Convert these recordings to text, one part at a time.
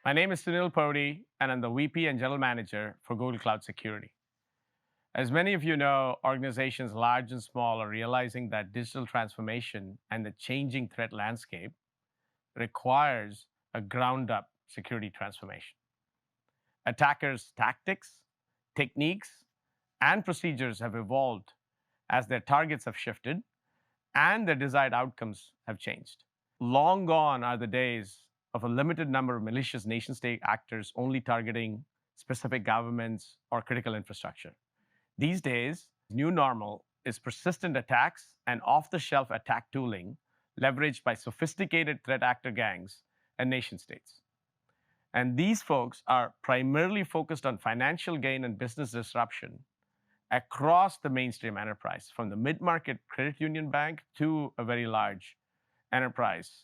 My name is Sunil Potti, and I'm the VP and General Manager for Google Cloud Security. As many of you know, organizations large and small are realizing that digital transformation and the changing threat landscape requires a ground up security transformation. Attackers' tactics, techniques, and procedures have evolved as their targets have shifted and their desired outcomes have changed. Long gone are the days of a limited number of malicious nation state actors only targeting specific governments or critical infrastructure. These days, new normal is persistent attacks and off the shelf attack tooling leveraged by sophisticated threat actor gangs and nation states. And these folks are primarily focused on financial gain and business disruption across the mainstream enterprise, from the mid market credit union bank to a very large enterprise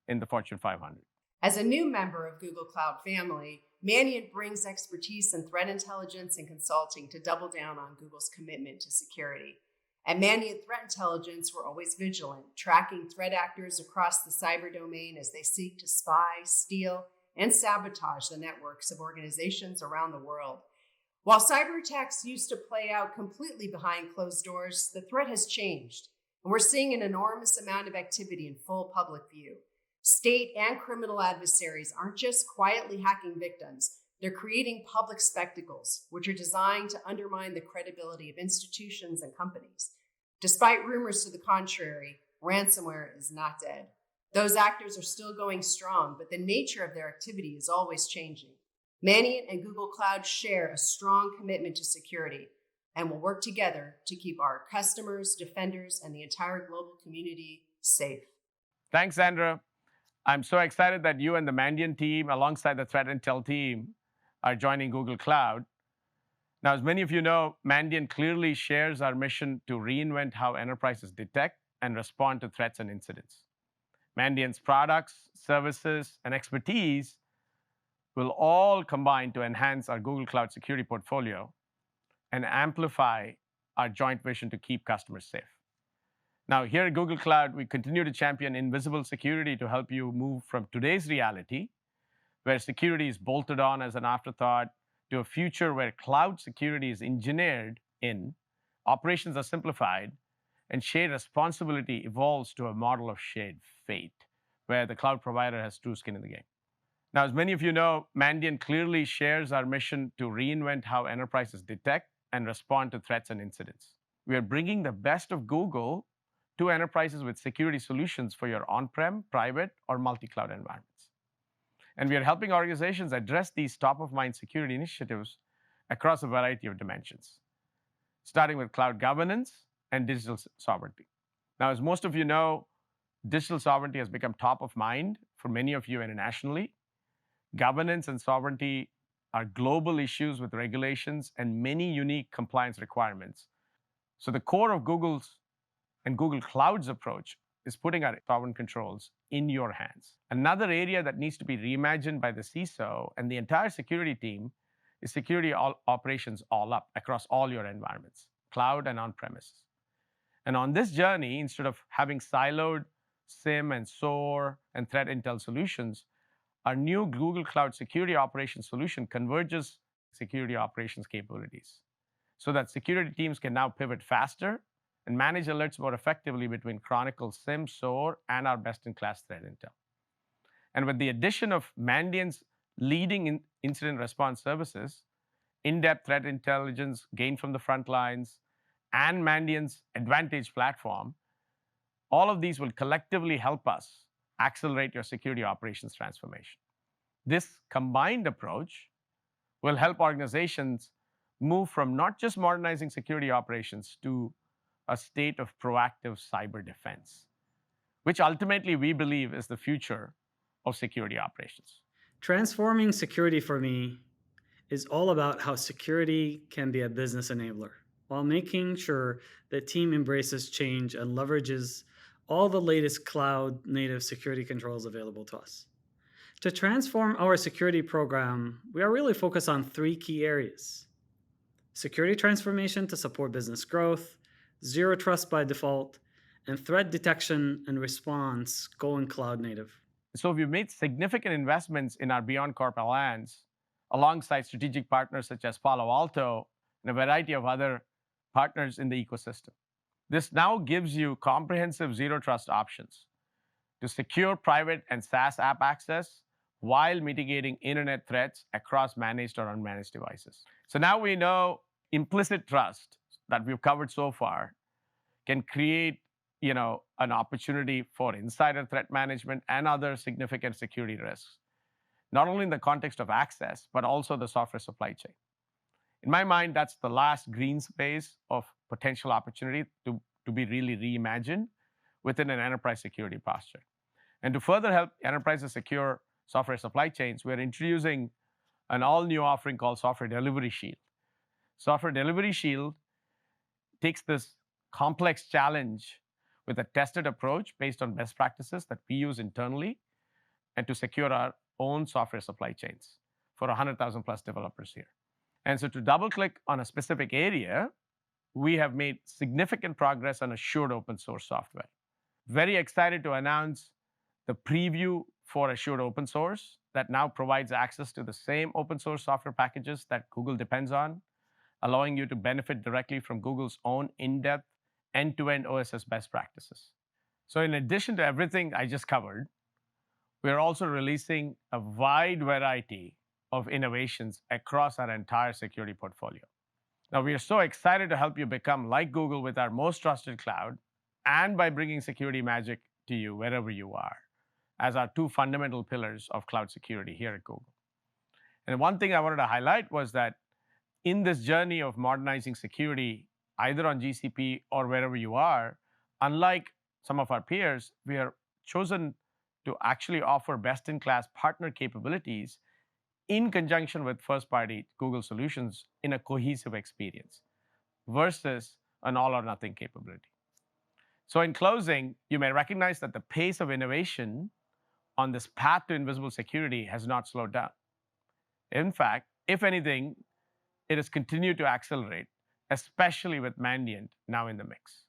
in the Fortune 500. As a new member of Google Cloud family, Mandiant brings expertise in threat intelligence and consulting to double down on Google's commitment to security. At Mandiant Threat Intelligence, we're always vigilant, tracking threat actors across the cyber domain as they seek to spy, steal, and sabotage the networks of organizations around the world. While cyber attacks used to play out completely behind closed doors, the threat has changed, and we're seeing an enormous amount of activity in full public view. State and criminal adversaries aren't just quietly hacking victims, they're creating public spectacles, which are designed to undermine the credibility of institutions and companies. Despite rumors to the contrary, ransomware is not dead. Those actors are still going strong, but the nature of their activity is always changing. Mandiant and Google Cloud share a strong commitment to security and will work together to keep our customers, defenders, and the entire global community safe. Thanks, Sandra. I'm so excited that you and the Mandiant team, alongside the Threat Intel team, are joining Google Cloud. Now, as many of you know, Mandiant clearly shares our mission to reinvent how enterprises detect and respond to threats and incidents. Mandiant's products, services, and expertise will all combine to enhance our Google Cloud security portfolio and amplify our joint vision to keep customers safe. Now, here at Google Cloud, we continue to champion invisible security to help you move from today's reality, where security is bolted on as an afterthought, to a future where cloud security is engineered in, operations are simplified, and shared responsibility evolves to a model of shared fate, where the cloud provider has true skin in the game. Now, as many of you know, Mandiant clearly shares our mission to reinvent how enterprises detect and respond to threats and incidents. We are bringing the best of Google to enterprises with security solutions for your on-prem, private, or multi-cloud environments. And we are helping organizations address these top-of-mind security initiatives across a variety of dimensions, starting with cloud governance and digital sovereignty. Now, as most of you know, digital sovereignty has become top of mind for many of you internationally. Governance and sovereignty are global issues with regulations and many unique compliance requirements. So the core of Google's and Google Cloud's approach is putting our sovereign controls in your hands. Another area that needs to be reimagined by the CISO and the entire security team is security operations all up across all your environments, cloud and on-premises. And on this journey, instead of having siloed SIEM and SOAR and threat intel solutions, our new Google Cloud Security Operations solution converges security operations capabilities so that security teams can now pivot faster and manage alerts more effectively between Chronicle, SIEM, SOAR, and our best-in-class threat intel. And with the addition of Mandiant's leading incident response services, in-depth threat intelligence gained from the front lines, and Mandiant's Advantage platform, all of these will collectively help us accelerate your security operations transformation. This combined approach will help organizations move from not just modernizing security operations to a state of proactive cyber defense, which ultimately we believe is the future of security operations. Transforming security for me is all about how security can be a business enabler while making sure the team embraces change and leverages all the latest cloud-native security controls available to us. To transform our security program, we are really focused on three key areas: security transformation to support business growth, zero trust by default, and threat detection and response going cloud native. So we've made significant investments in our Beyond Corp Alliance alongside strategic partners such as Palo Alto and a variety of other partners in the ecosystem. This now gives you comprehensive zero trust options to secure private and SaaS app access while mitigating internet threats across managed or unmanaged devices. So now we know implicit trust that we've covered so far can create an opportunity for insider threat management and other significant security risks, not only in the context of access, but also the software supply chain. In my mind, that's the last green space of potential opportunity to be really reimagined within an enterprise security posture. And to further help enterprises secure software supply chains, we're introducing an all-new offering called Software Delivery Shield. Software Delivery Shield takes this complex challenge with a tested approach based on best practices that we use internally and to secure our own software supply chains for 100,000 plus developers here. And so to double click on a specific area, we have made significant progress on assured open source software. Very excited to announce the preview for assured open source that now provides access to the same open source software packages that Google depends on, allowing you to benefit directly from Google's own in-depth end-to-end OSS best practices. So in addition to everything I just covered, we're also releasing a wide variety of innovations across our entire security portfolio. Now, we are so excited to help you become like Google with our most trusted cloud and by bringing security magic to you wherever you are as our two fundamental pillars of cloud security here at Google. And one thing I wanted to highlight was that in this journey of modernizing security, either on GCP or wherever you are, unlike some of our peers, we are chosen to actually offer best-in-class partner capabilities in conjunction with first-party Google solutions in a cohesive experience versus an all-or-nothing capability. So in closing, you may recognize that the pace of innovation on this path to invisible security has not slowed down. In fact, if anything, it has continued to accelerate, especially with Mandiant now in the mix.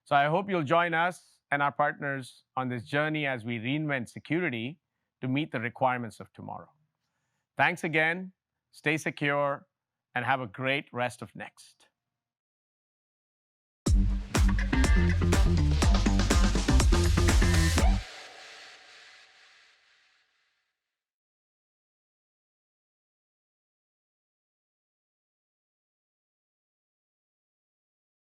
So I hope you'll join us and our partners on this journey as we reinvent security to meet the requirements of tomorrow. Thanks again, stay secure, and have a great rest of Next.